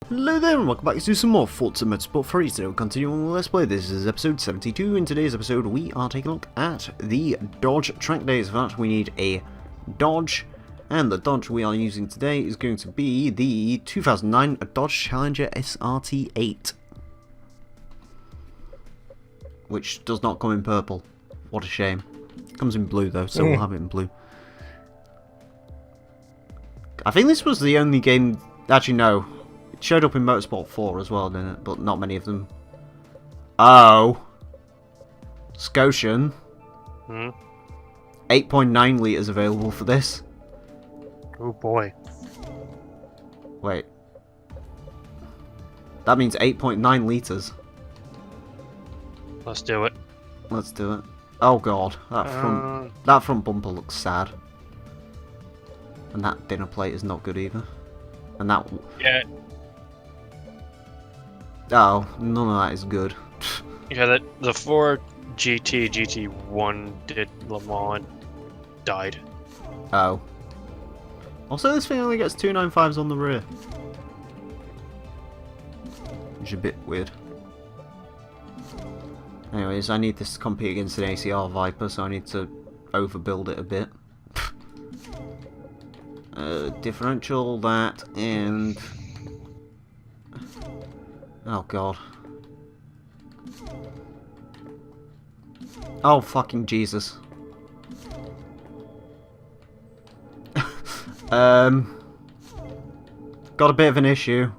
Hello there and welcome back to some more Forza Motorsport 3. So continuing Let's Play, this is episode 72. In today's episode we are taking a look at the Dodge track days. For that we need a Dodge, and the Dodge we are using today is going to be the 2009 Dodge Challenger SRT8. Which does not come in purple. What a shame. It comes in blue though, so we'll have it in blue. I think this was the only game... Actually no. It showed up in Motorsport 4 as well, didn't it? But not many of them. Oh. Scotian. 8.9 litres available for this. Oh boy. Wait. That means 8.9 litres. Let's do it. Let's do it. Oh god. That front bumper looks sad. And that dinner plate is not good either. And that... Yeah. Oh, none of that is good. Yeah, the Ford GT1 did Le Mans died. Oh. Also, this thing only gets 295s on the rear. Which is a bit weird. Anyways, I need this to compete against an ACR Viper, so I need to overbuild it a bit. Differential, that, and... Oh god. Oh fucking Jesus. Got a bit of an issue.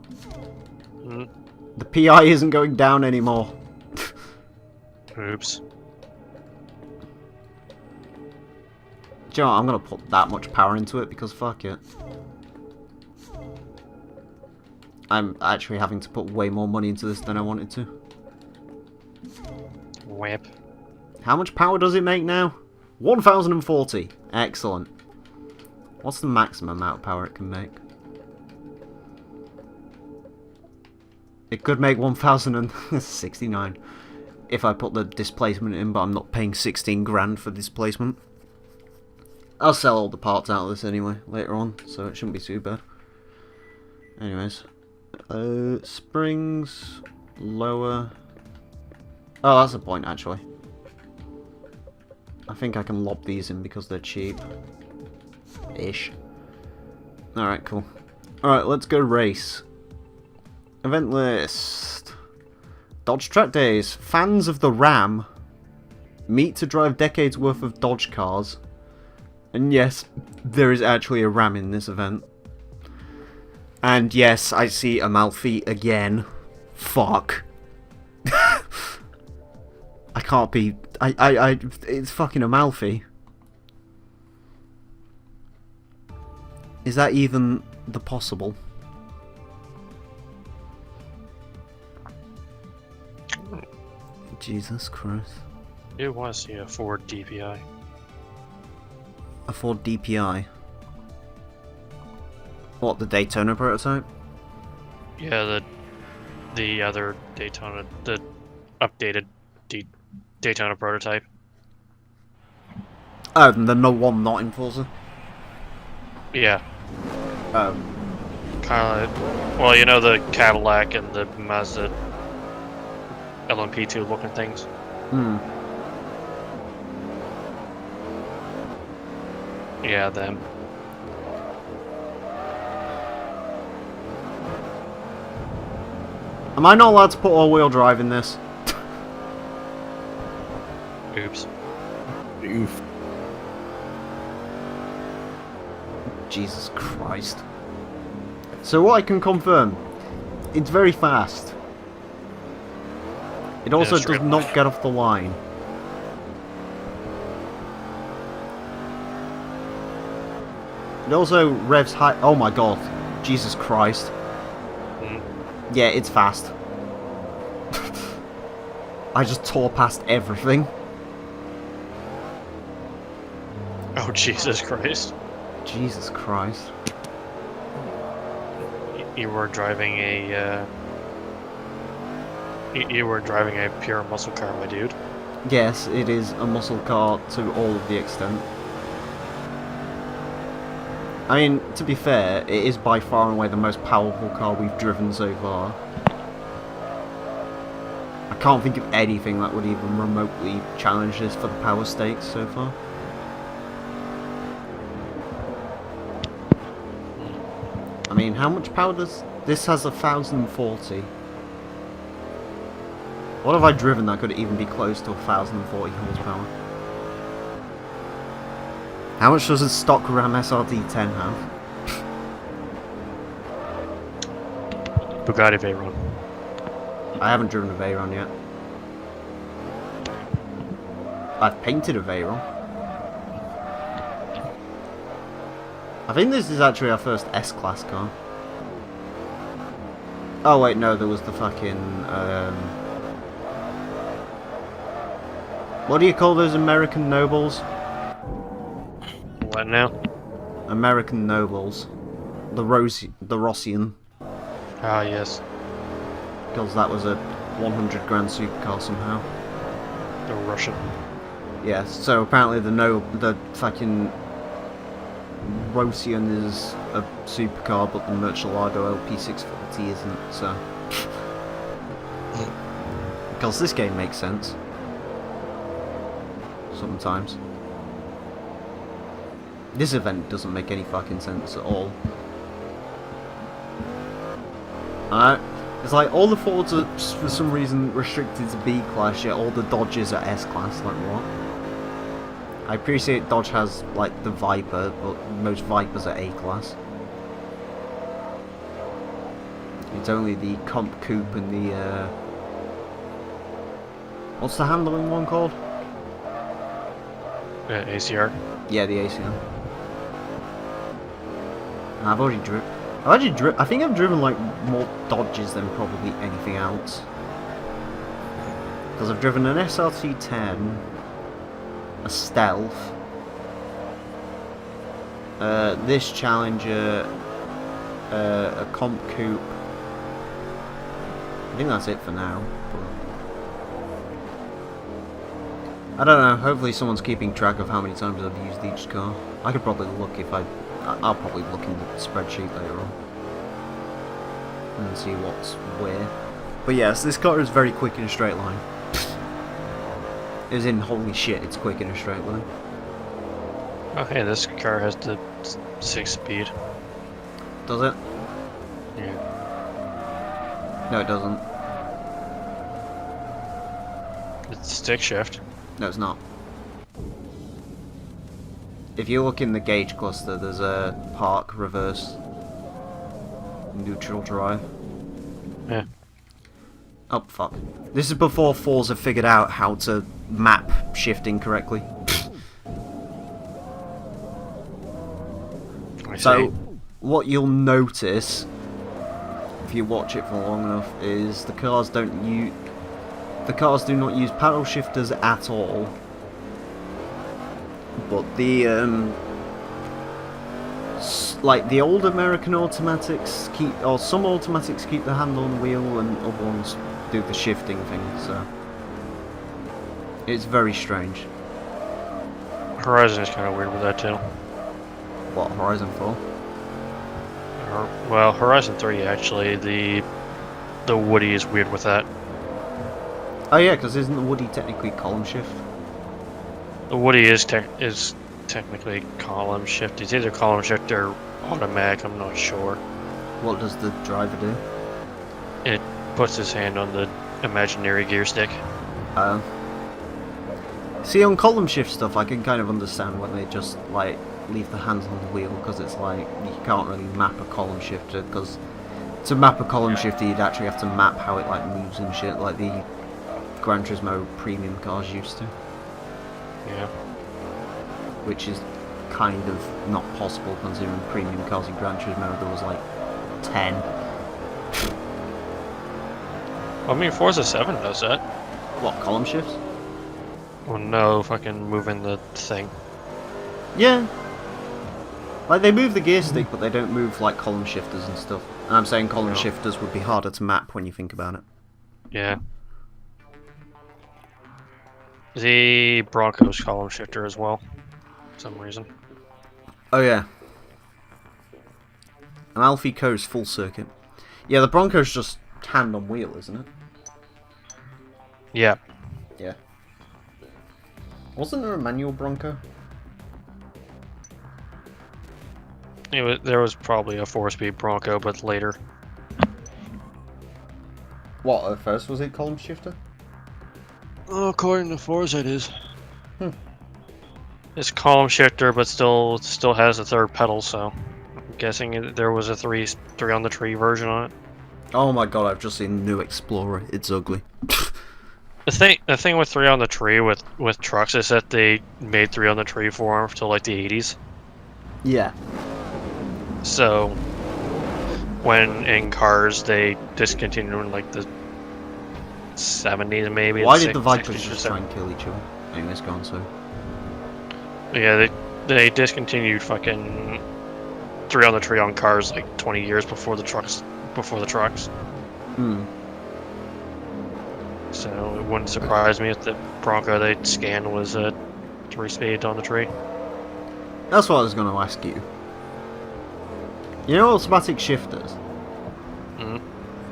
The PI isn't going down anymore. Oops. Do you know what? I'm gonna put that much power into it because fuck it. I'm actually having to put way more money into this than I wanted to. Wimp. How much power does it make now? 1040. Excellent. What's the maximum amount of power it can make? It could make 1069 if I put the displacement in, but I'm not paying 16 grand for displacement. I'll sell all the parts out of this anyway later on, so it shouldn't be too bad. Anyways. Springs, lower. Oh, that's a point actually. I think I can lob these in because they're cheap. Ish. Alright, cool. Alright, let's go race. Event list. Dodge track days. Fans of the Ram meet to drive decades worth of Dodge cars. And yes, there is actually a Ram in this event. And yes, I see Amalfi again. Fuck. I can't be... it's fucking Amalfi. Is that even the possible? Jesus Christ. I do want to see a Ford DPI. A Ford DPI? What, the Daytona prototype? Yeah, the other Daytona, the updated Daytona prototype. Oh, the no one not in Forza? Yeah. Oh. Kind of like, well, you know the Cadillac and the Mazda LMP2 looking things? Hmm. Yeah, them. Am I not allowed to put all-wheel drive in this? Oops. Oof. Jesus Christ. So what I can confirm, it's very fast. It also does not get off the line. It also revs high. Oh my god. Jesus Christ. Yeah, it's fast. I just tore past everything. Oh, Jesus Christ. Jesus Christ. You were driving a, you were driving a pure muscle car, my dude. Yes, it is a muscle car to all of the extent. I mean, to be fair, it is by far and away the most powerful car we've driven so far. I can't think of anything that would even remotely challenge this for the power stakes so far. I mean, how much power does... This has 1,040. What have I driven that could even be close to 1,040 horsepower? How much does a stock Ram SRT10 have? Bugatti Veyron. I haven't driven a Veyron yet. I've painted a Veyron. I think this is actually our first S-Class car. Oh wait, no, there was the fucking... what do you call those American nobles? What now? American nobles. The Rossian. Ah, yes. Because that was a 100 grand supercar somehow. The Russian. Yes, so apparently the fucking Rossian is a supercar, but the Murcielago LP640 isn't, so... Because this game makes sense. Sometimes. This event doesn't make any fucking sense at all. It's like all the Fords are for some reason restricted to B class, yet all the Dodges are S class. Like what? I appreciate Dodge has like the Viper, but most Vipers are A class. It's only the Comp Coupe and the what's the handling one called? ACR. Yeah, the ACR. I've already driven. I think I've driven like more Dodges than probably anything else. Because I've driven an SRT10, a Stealth, this Challenger, a Comp Coupe. I think that's it for now. I don't know, hopefully someone's keeping track of how many times I've used each car. I could probably look if I'll probably look in the spreadsheet later on and see what's where. But yes, this car is very quick in a straight line. As in, holy shit, it's quick in a straight line. Oh, hey, this car has the 6-speed. Does it? Yeah. No, it doesn't. It's stick shift. No, it's not. If you look in the gauge cluster, there's a park, reverse, neutral drive. Yeah. Oh, fuck. This is before Forza figured out how to map shifting correctly. So, what you'll notice, if you watch it for long enough, is the cars do not use paddle shifters at all. But the like the old American automatics some automatics keep the hand on the wheel and other ones do the shifting thing, so it's very strange. Horizon is kind of weird with that too. What, Horizon 4? Well, Horizon 3 actually, the Woody is weird with that. Oh yeah, because isn't the Woody technically column shift? The Woody is technically column shift. It's either column shift or automatic, I'm not sure. What does the driver do? It puts his hand on the imaginary gear stick. See, on column shift stuff, I can kind of understand when they just like leave the hands on the wheel, because it's like you can't really map a column shifter. Because to map a column shifter, you'd actually have to map how it like moves and shit, like the Gran Turismo premium cars used to. Yeah. Which is kind of not possible considering premium cars in Gran Turismo there was like 10. I mean, Forza 7 does that. What, column shifts? Oh no, fucking moving the thing. Yeah. Like they move the gear stick, but they don't move like column shifters and stuff. And I'm saying column shifters would be harder to map when you think about it. Yeah. The Bronco's column shifter as well, for some reason. Oh yeah. Amalfi Coast full circuit. Yeah, the Bronco's just hand on wheel, isn't it? Yeah. Yeah. Wasn't there a manual Bronco? There was probably a 4-speed Bronco, but later. What, at first was it column shifter? Oh, according to Forza, it is. Hmm. It's column shifter, but still has a third pedal. So, I'm guessing there was a three on the tree version on it. Oh my god, I've just seen New Explorer. It's ugly. The thing with 3 on the tree with trucks is that they made 3 on the tree for them till like the 80s. Yeah. So when in cars they discontinued in like the 70s maybe. Why did the Vipers 60s just try and kill each other? Anyways, go on, so. Yeah, they discontinued fucking 3 on the tree on cars like 20 years before the trucks. Hmm. So it wouldn't surprise me if the Bronco they scanned was a 3-speed on the tree. That's what I was going to ask you. You know automatic shifters? Mm.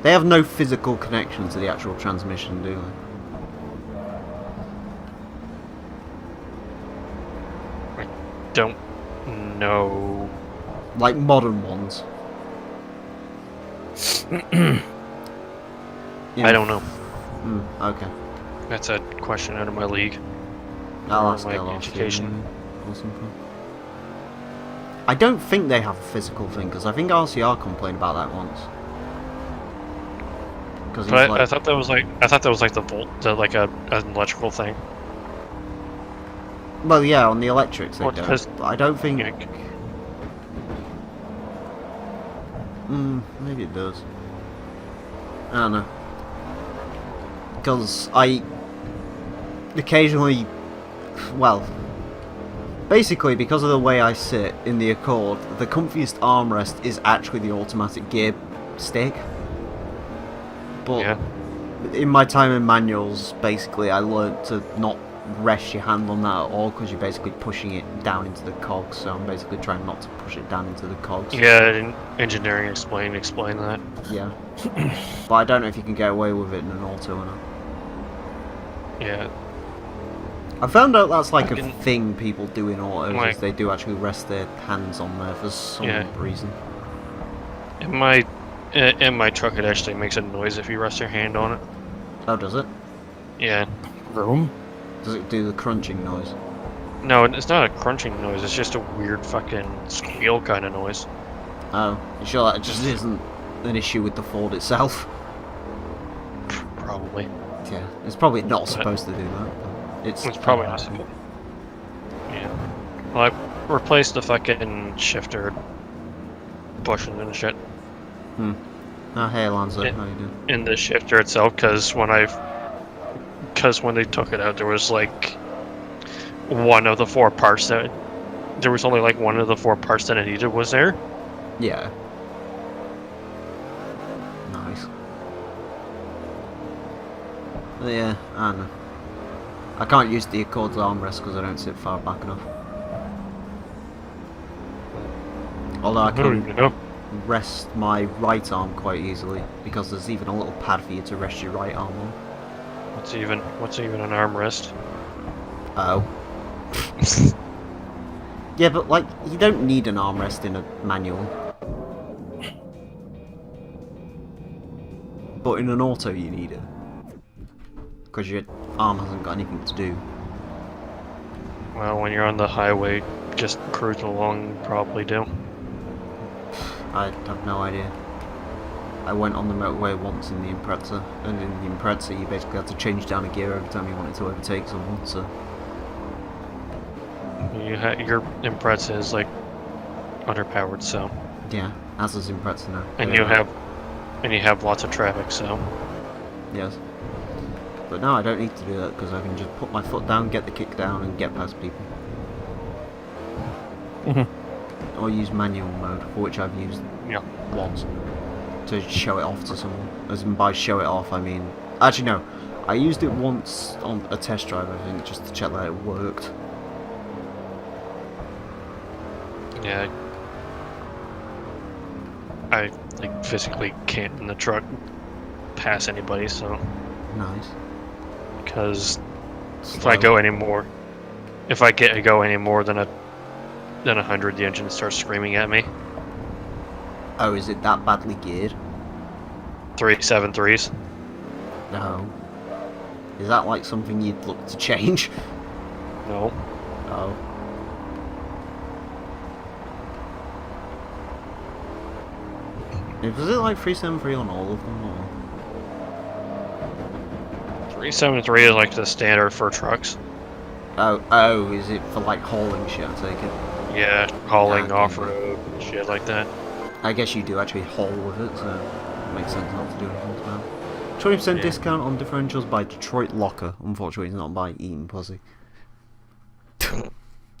They have no physical connection to the actual transmission, do they? I don't know. Like modern ones. I don't know. Okay. That's a question out of my league. I'll Or ask my LRC education. or something. I don't think they have a physical thing, because I think RCR complained about that once. But I thought that was like like an electrical thing. Well, yeah, on the electrics they Well, don't. But I don't think. Yeah, Maybe it does. I don't know. Because I occasionally, well, basically because of the way I sit in the Accord, the comfiest armrest is actually the automatic gear stick. But yeah. in my time in manuals, basically I learned to not rest your hand on that at all, because you're basically pushing it down into the cogs, so I'm basically trying not to push it down into the cogs. Yeah, engineering explain that. Yeah. But I don't know if you can get away with it in an auto or not. Yeah. I found out that's like a thing people do in autos, like, is they do actually rest their hands on there for some reason. In my truck, it actually makes a noise if you rest your hand on it. Oh, does it? Yeah. Room? Does it do the crunching noise? No, it's not a crunching noise. It's just a weird fucking squeal kind of noise. Oh, you sure that just isn't an issue with the Ford itself? Probably. Yeah, it's probably not supposed to do that. But It's probably not supposed. Yeah. Well, I replaced the fucking shifter bushings and shit. Oh, hey, Alonso, how you doing? In the shifter itself, because when they took it out, there was like one of the 4 parts that there was only like one of the 4 parts that it needed was there. Yeah. Nice. Yeah, I don't know. I can't use the Accord's armrest because I don't sit far back enough. Although I can rest my right arm quite easily, because there's even a little pad for you to rest your right arm on. What's even an armrest? Oh. Yeah, but like, you don't need an armrest in a manual. But in an auto you need it. Because your arm hasn't got anything to do. Well, when you're on the highway, just cruising along, you probably do. I have no idea. I went on the motorway once in the Impreza, and in the Impreza you basically had to change down a gear every time you wanted to overtake someone, so... Your Impreza is like underpowered, so... Yeah, as is Impreza now. And you have lots of traffic, so... Yes. But no, I don't need to do that, because I can just put my foot down, get the kick down, and get past people. Or use manual mode, for which I've used once, to show it off to someone. As in, by show it off, I mean... Actually, no. I used it once on a test drive, I think, just to check that it worked. Yeah. I like physically can't in the truck pass anybody, so Nice. because if Slow. I go any more, if I go any more than 100, the engine starts screaming at me. Oh, is it that badly geared? 373s. No. Is that like something you'd look to change? No. Oh. Was it like 373 on all of them, or? 373 is like the standard for trucks. Oh, is it for like hauling shit, I take it? Yeah, hauling Ah, okay. off-road, shit like that. I guess you do actually haul with it, so it makes sense not to do anything about it. 20% Yeah. discount on differentials by Detroit Locker. Unfortunately, it's not by Eaton Pussy.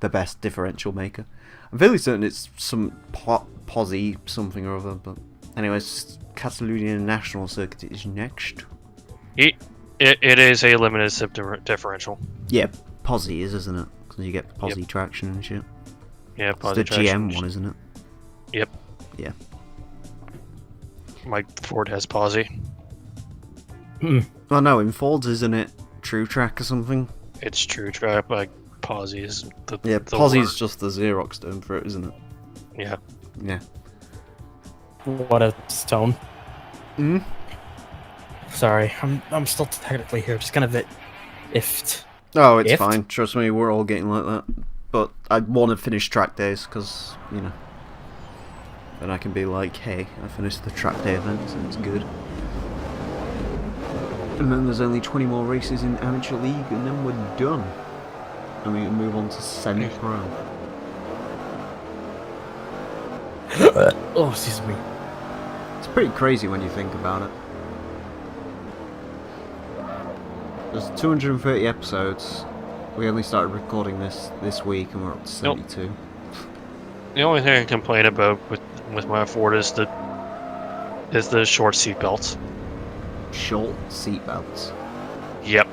The best differential maker. I'm fairly certain it's some Posy something or other, but anyways, Catalonian National Circuit is next. It is a limited slip differential. Yeah, Posy is, isn't it? Because you get Posy traction and shit. Yeah, It's the GM one, isn't it? Yep. Yeah. My Ford has Posy. Well, no, in Fords, isn't it True Track or something? It's True Track, like Posy is the Yeah, the Posy's word. just the Xerox term for it, isn't it? Yeah. Yeah. What a stone. Hmm? Sorry, I'm still technically here, just kind of ifed. Oh, it's If? fine. Trust me, we're all getting like that. But I want to finish track days, because, you know. Then I can be like, hey, I finished the track day events, and it's good. And then there's only 20 more races in Amateur League, and then we're done. And we can move on to semi-pro. Oh, excuse me. It's pretty crazy when you think about it. There's 230 episodes. We only started recording this week, and we're up to 72. The only thing I complain about with my Ford is the short seat belts. Short seatbelts. Yep.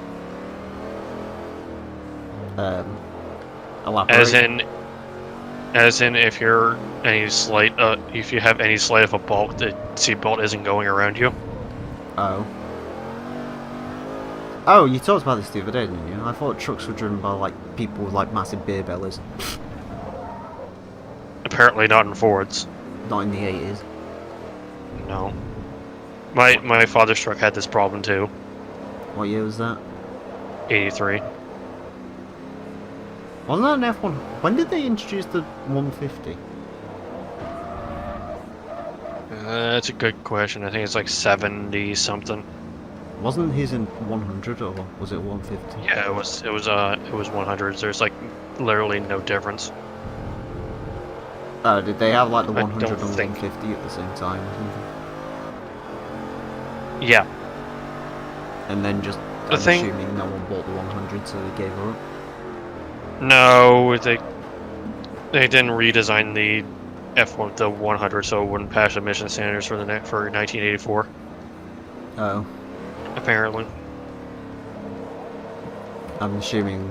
Elaborate. As in, if you're if you have any slight of a bulk, the seatbelt isn't going around you. Oh. Oh, you talked about this the other day, didn't you? I thought trucks were driven by like people with like massive beer bellies. Apparently not in Fords. Not in the 80s. No. My father's truck had this problem too. What year was that? 83. Wasn't that an F1? When did they introduce the 150? That's a good question. I think it's like 70 something. Wasn't his in 100 or was it 150? Yeah, it was 100s. There's like literally no difference. Oh, did they have like the I 100 and don't think- 150 at the same time or something? Yeah. And then just, The I'm thing- assuming no one bought the 100, so they gave her up. No, they didn't redesign the F1 the 100 so it wouldn't pass emission standards for 1984. Oh, Apparently. I'm assuming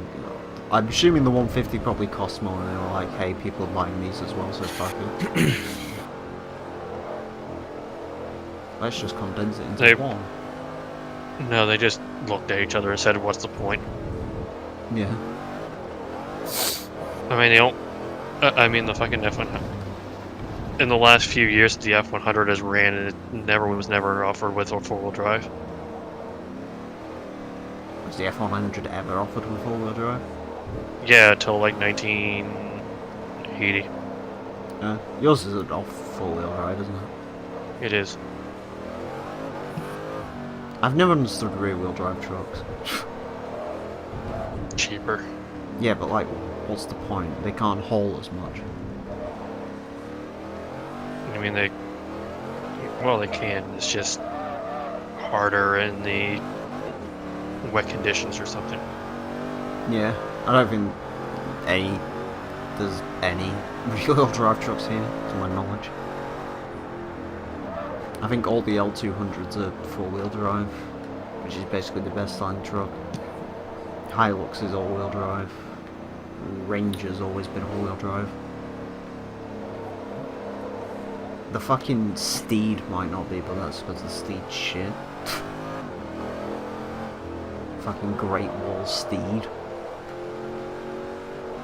the 150 probably cost more, and they were like, hey, people are buying these as well, so fuck it. Let's just condense it into one. No, they just looked at each other and said, "What's the point?" Yeah. I mean, they don't. I mean, the fucking F100. In the last few years, the F100 has ran, and it was never offered with a four-wheel drive. Was the F100 ever offered with four-wheel drive? Yeah, till like 1980. Yours is off four-wheel drive, isn't it? It is. I've never understood rear-wheel drive trucks. Cheaper. Yeah, but like, what's the point? They can't haul as much. I mean, they can. It's just harder in the wet conditions or something. Yeah, I don't think there's any rear-wheel drive trucks here, to my knowledge. I think all the L200s are four-wheel drive, which is basically the best selling truck. Hilux is all-wheel drive. Ranger's always been all-wheel drive. The fucking Steed might not be, but that's because the Steed's shit. Fucking Great Wall Steed.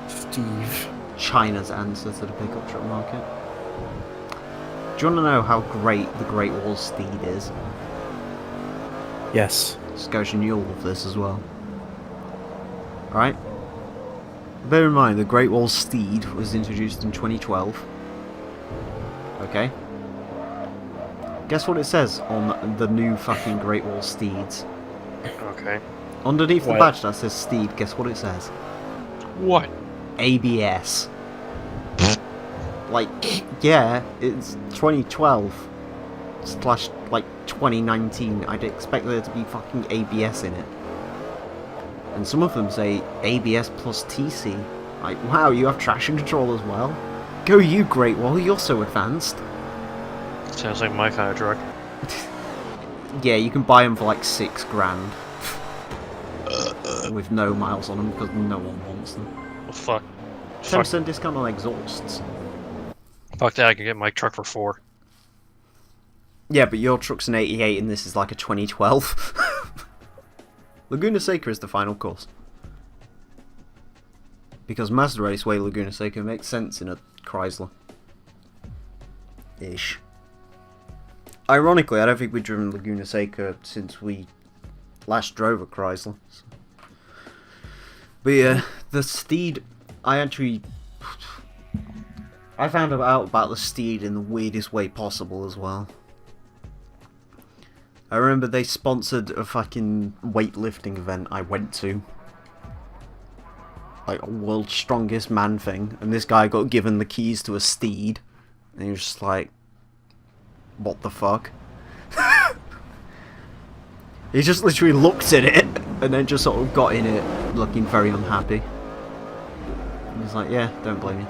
Steve. China's answer to the pickup truck market. Do you want to know how great the Great Wall Steed is? Yes. Scotian, you'll love this as well. Right? Bear in mind, the Great Wall Steed was introduced in 2012. Okay? Guess what it says on the new fucking Great Wall Steeds? Okay. Underneath the What? badge that says Steed, guess what it says? What? ABS. Like, yeah, it's 2012 slash, like, 2019. I'd expect there to be fucking ABS in it. And some of them say ABS plus TC. Like, wow, you have traction control as well? Go you, Great Wall, you're so advanced. Sounds like my kind of truck. Yeah, you can buy them for like $6 grand. With no miles on them because no one wants them. Well, fuck. Fuck, 10% discount on exhausts. fuck that, I can get my truck for 4. Yeah, but your truck's an 88 and this is like a 2012. Laguna Seca is the final course. Because Mazda Raceway Laguna Seca makes sense in a Chrysler. Ish. Ironically, I don't think we've driven Laguna Seca since we last drove a Chrysler. So. But yeah, the Steed, I found out about the Steed in the weirdest way possible as well. I remember they sponsored a fucking weightlifting event I went to. Like a world's strongest man thing. And this guy got given the keys to a Steed. And he was just like, what the fuck? He just literally looked at it and then just sort of got in it looking very unhappy. And he's like, yeah, don't blame me.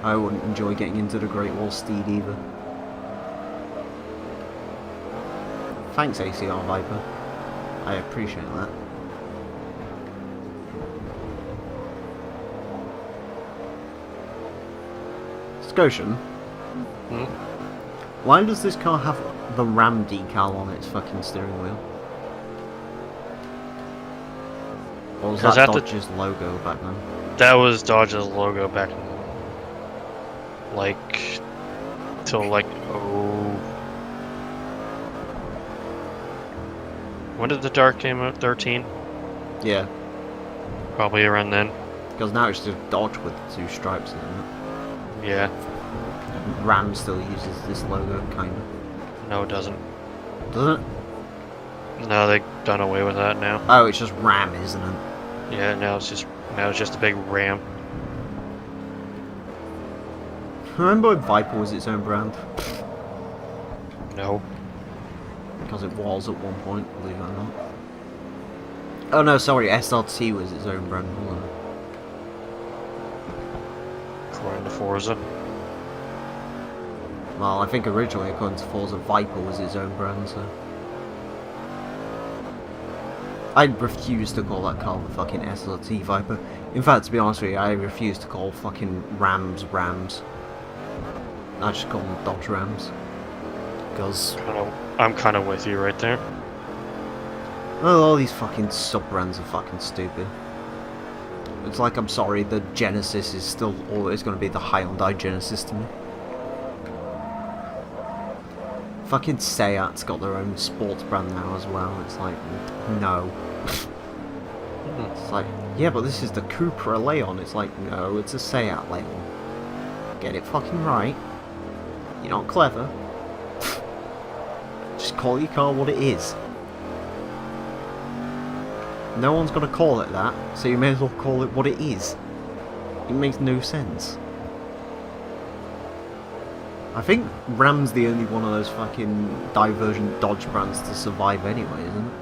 I wouldn't enjoy getting into the Great Wall Steed either. Thanks, ACR Viper. I appreciate that. Scotian, Hmm? why does this car have the Ram decal on its fucking steering wheel? Or was 'Cause that at the- Dodge's logo back then? That was Dodge's logo back in, like, till like, when did the Dark came out? 13? Yeah, Probably around then. because now it's just Dodge with the 2 stripes in it. Yeah. Ram still uses this logo, kind of. No, it doesn't. Doesn't it? No, they've done away with that now. Oh, it's just Ram, isn't it? Yeah, now it's just a big ram. Remember when Viper was its own brand? No. Because it was at one point, believe it or not. Oh no, sorry, SRT was its own brand, wasn't it? According to Forza. Well, I think originally, according to Forza, Viper was its own brand, so... I refuse to call that car the fucking SRT Viper. In fact, to be honest with you, I refuse to call fucking Rams Rams. I just call them Dodge Rams. Because, I'm kind of with you right there. well, all these fucking sub-brands are fucking stupid. It's like, I'm sorry, the Genesis is still always going to be the Hyundai Genesis to me. Fucking Seat's got their own sports brand now as well. It's like, no. It's like, yeah, but this is the Cupra Leon. It's like, no, it's a Seat Leon. Get it fucking right. You're not clever. Just call your car what it is. No one's gonna call it that, so you may as well call it what it is. It makes no sense. I think Ram's the only one of those fucking divergent Dodge brands to survive anyway, isn't it?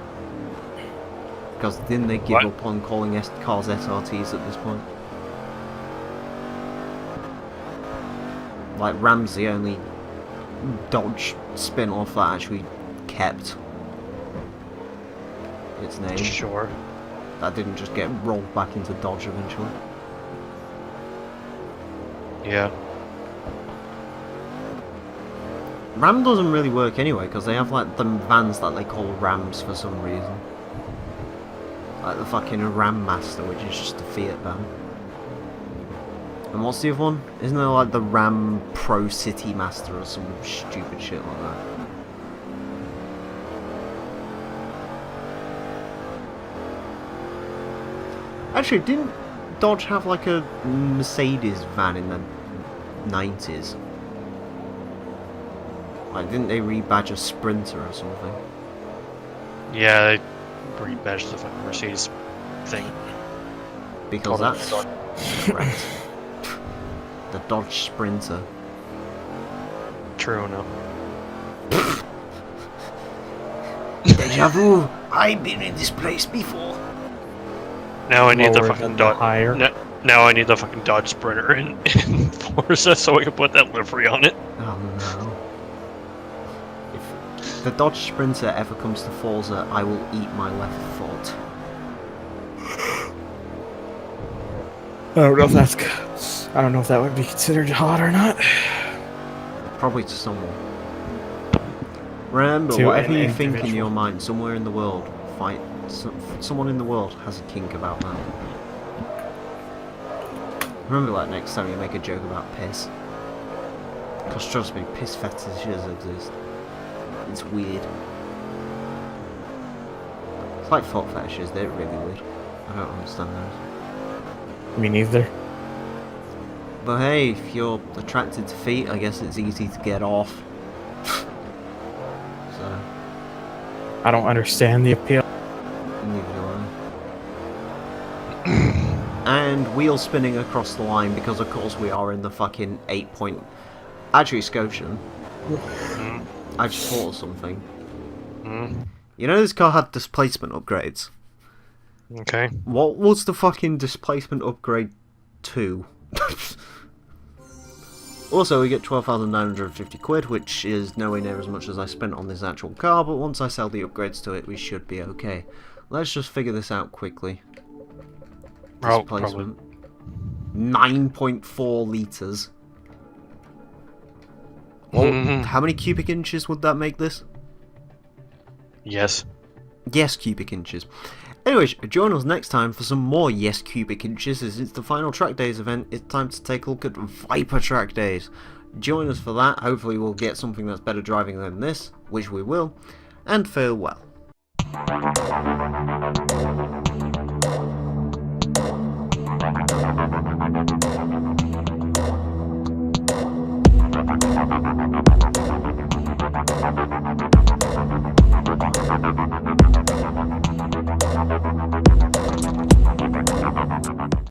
Because didn't they give What? up on calling cars SRTs at this point? Like, Ram's the only Dodge spin-off that actually kept its name. Sure. That didn't just get rolled back into Dodge eventually. Yeah. Ram doesn't really work anyway, because they have like them vans that they call Rams for some reason. Like the fucking Ram Master, which is just a Fiat van. And what's the other one? Isn't there like the Ram Pro City Master or some stupid shit like that? Actually, didn't Dodge have like a Mercedes van in the 90s? Like, didn't they rebadge a Sprinter or something? Yeah, they rebadged the fucking Mercedes thing. Because that's correct. The Dodge Sprinter. True, no. Deja vu! I've been in this place before. Now I need the Lower fucking than the Dodge. higher. Now I need the fucking Dodge Sprinter in Forza so I can put that livery on it. Oh no. If the Dodge Sprinter ever comes to Forza, I will eat my left foot. I don't know if that's. I don't know if that would be considered hot or not. Probably to someone. Remember, To whatever an you think in individual. your mind, somewhere in the world, someone in the world has a kink about that. Remember that next time you make a joke about piss. Because trust me, piss fetishes exist. It's weird. It's like foot fetishes, they're really weird. I don't understand those. Me neither. But hey, if you're attracted to feet, I guess it's easy to get off. So, I don't understand the appeal. neither do I. And wheel spinning across the line, because of course we are in the fucking 8 point... Actually, Scotian. I just thought of something. You know this car had displacement upgrades? Okay. What was the fucking displacement upgrade to? Also, we get 12,950 quid, which is nowhere near as much as I spent on this actual car, but once I sell the upgrades to it, we should be okay. Let's just figure this out quickly. Oh, Displacement. 9.4 litres. Well, how many cubic inches would that make this? Yes. Yes, cubic inches. Anyways, join us next time for some more Yes Cubic Inches, as it's the final Track Days event. It's time to take a look at Viper Track Days. Join us for that. Hopefully we'll get something that's better driving than this, which we will. And farewell.